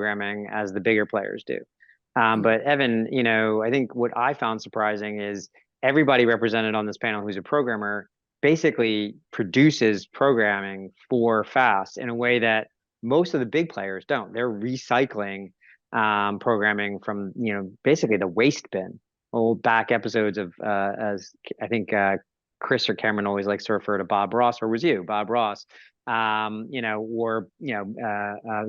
programming as the bigger players do. But Evan, I think what I found surprising is everybody represented on this panel who's a programmer basically produces programming for Fast in a way that most of the big players don't. They're recycling programming from, basically the waste bin. Old back episodes of, as I think Chris or Cameron always likes to refer to Bob Ross, or was you, Bob Ross, or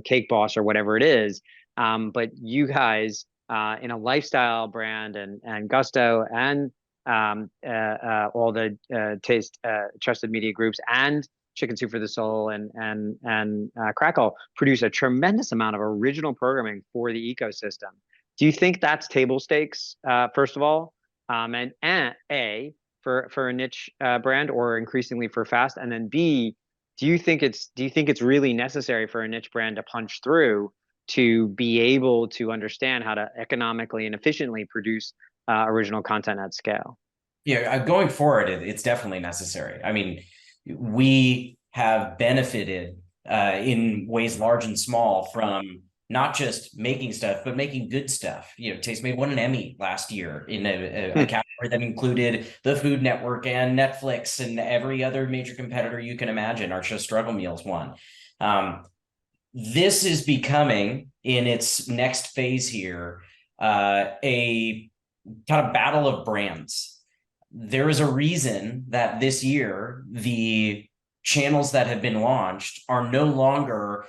Cake Boss or whatever it is. But you guys in a lifestyle brand and Gusto and all the taste trusted media groups and Chicken Soup for the Soul and Crackle produce a tremendous amount of original programming for the ecosystem. Do you think that's table stakes, first of all, and A, for a niche brand, or increasingly for Fast, and then B, do you think it's really necessary for a niche brand to punch through to be able to understand how to economically and efficiently produce original content at scale? Yeah, going forward, it's definitely necessary. I mean, we have benefited in ways large and small from not just making stuff, but making good stuff. Tastemade won an Emmy last year in a category that included the Food Network and Netflix and every other major competitor you can imagine. Our show Struggle Meals won. This is becoming, in its next phase here, a kind of battle of brands. There is a reason that this year the channels that have been launched are no longer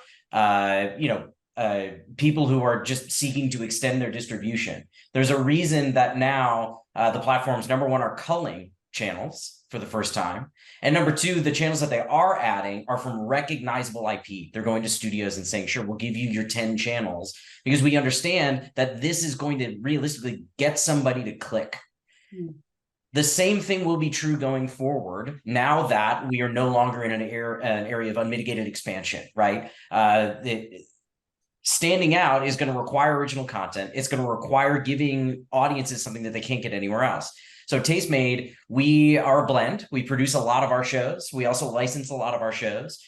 people who are just seeking to extend their distribution. There's a reason that now the platforms, number one, are culling channels for the first time. And number two, the channels that they are adding are from recognizable IP. They're going to studios and saying, sure, we'll give you your 10 channels because we understand that this is going to realistically get somebody to click. The same thing will be true going forward now that we are no longer in an area of unmitigated expansion, right? Standing out is going to require original content. It's going to require giving audiences something that they can't get anywhere else. So Tastemade, we are a blend. We produce a lot of our shows. We also license a lot of our shows.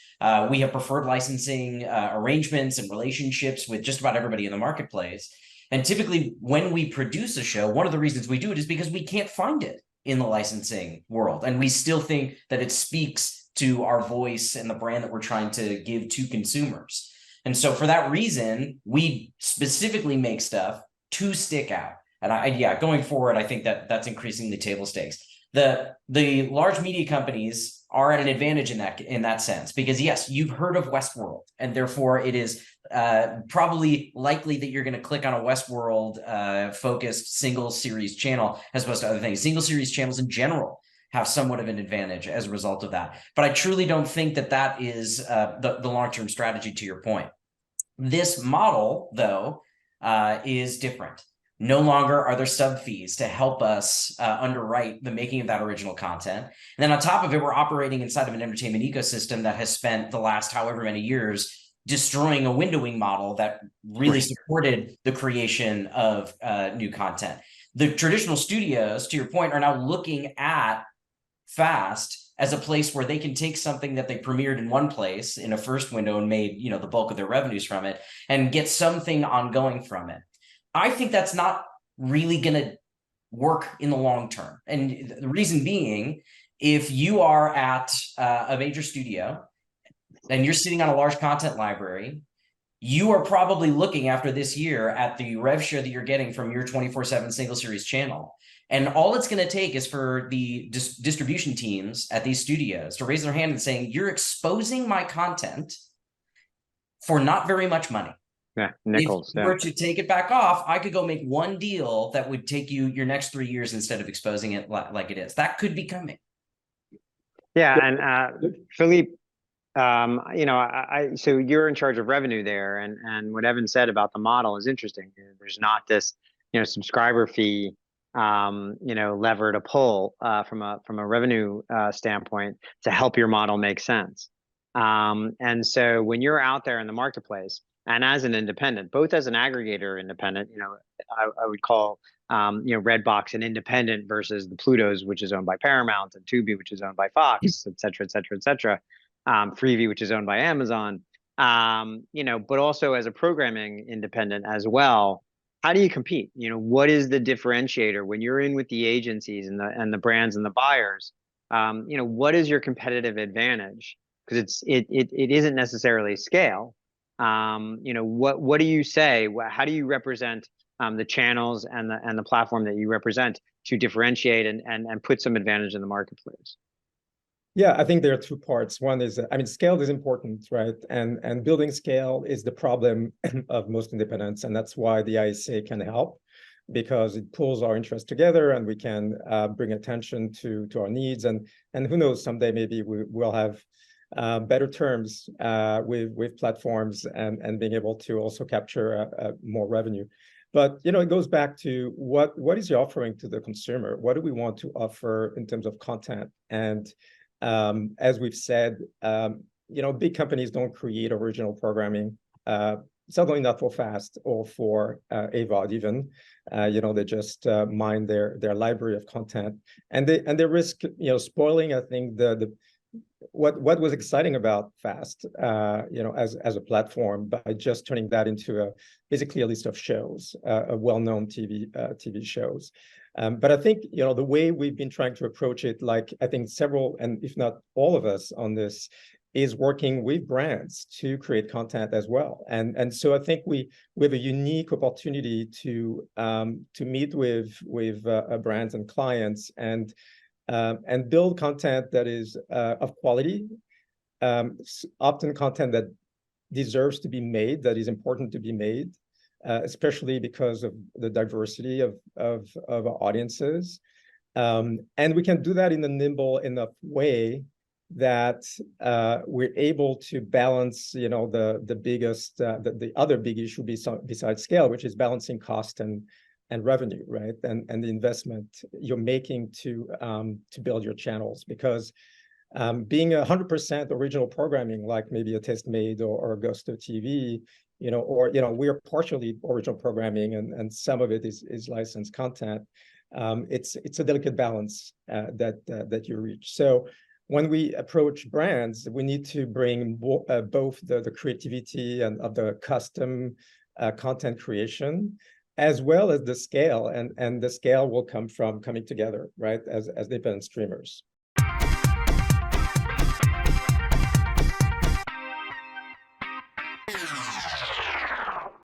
We have preferred licensing arrangements and relationships with just about everybody in the marketplace. And typically when we produce a show, one of the reasons we do it is because we can't find it in the licensing world. And we still think that it speaks to our voice and the brand that we're trying to give to consumers. And so for that reason, we specifically make stuff to stick out. And going forward, I think that that's increasingly table stakes. The large media companies are at an advantage in that sense, because yes, you've heard of Westworld, and therefore it is probably likely that you're going to click on a Westworld focused single series channel as opposed to other things. Single series channels in general have somewhat of an advantage as a result of that. But I truly don't think that that is the long-term strategy, to your point. This model, though, is different. No longer are there sub fees to help us underwrite the making of that original content. And then on top of it, we're operating inside of an entertainment ecosystem that has spent the last however many years destroying a windowing model that really supported the creation of new content. The traditional studios, to your point, are now looking at Fast as a place where they can take something that they premiered in one place in a first window and made, the bulk of their revenues from it and get something ongoing from it. I think that's not really going to work in the long term. And the reason being, if you are at a major studio and you're sitting on a large content library, you are probably looking after this year at the rev share that you're getting from your 24/7 single series channel. And all it's going to take is for the distribution teams at these studios to raise their hand and saying, you're exposing my content for not very much money. Yeah, nickels. If you were to take it back off, I could go make one deal that would take you your next 3 years instead of exposing it like it is. That could be coming. Yeah, and Philippe, so you're in charge of revenue there, and what Evan said about the model is interesting. There's not this, subscriber fee, lever to pull from a revenue standpoint to help your model make sense. And so when you're out there in the marketplace, and as an independent, both as an aggregator independent, I would call Redbox an independent versus the Plutos, which is owned by Paramount, and Tubi, which is owned by Fox, et cetera, et cetera, et cetera. Freevee, which is owned by Amazon. but also as a programming independent as well. How do you compete? What is the differentiator when you're in with the agencies and the brands and the buyers? What is your competitive advantage? Because it isn't necessarily scale. What do you say? How do you represent the channels and the platform that you represent to differentiate and put some advantage in the marketplace? Yeah, I think there are two parts. One is, I mean, scale is important, right? And building scale is the problem of most independents, and that's why the ISA can help, because it pulls our interests together, and we can bring attention to our needs, and who knows, someday maybe we'll have better terms with platforms and being able to also capture more revenue. But it goes back to what is the offering to the consumer? What do we want to offer in terms of content? And as we've said, big companies don't create original programming, certainly not for FAST or for AVOD even. They just mine their library of content, and they risk spoiling, I think, what was exciting about FAST, as a platform, by just turning that into basically a list of shows, well-known TV shows. But I think, the way we've been trying to approach it, like I think several, and if not all of us on this, is working with brands to create content as well. And so I think we have a unique opportunity to meet with brands and clients and build content that is of quality, often content that deserves to be made, that is important to be made, especially because of the diversity of our audiences. And we can do that in a nimble enough way that we're able to balance, the other big issue besides scale, which is balancing cost and revenue, right? And the investment you're making to build your channels, because being 100% original programming, like maybe a Tastemade or Gusto TV, we are partially original programming, and some of it is licensed content. It's a delicate balance that you reach. So when we approach brands, we need to bring both the creativity and of the custom content creation, as well as the scale, and the scale will come from coming together, right, as independent streamers.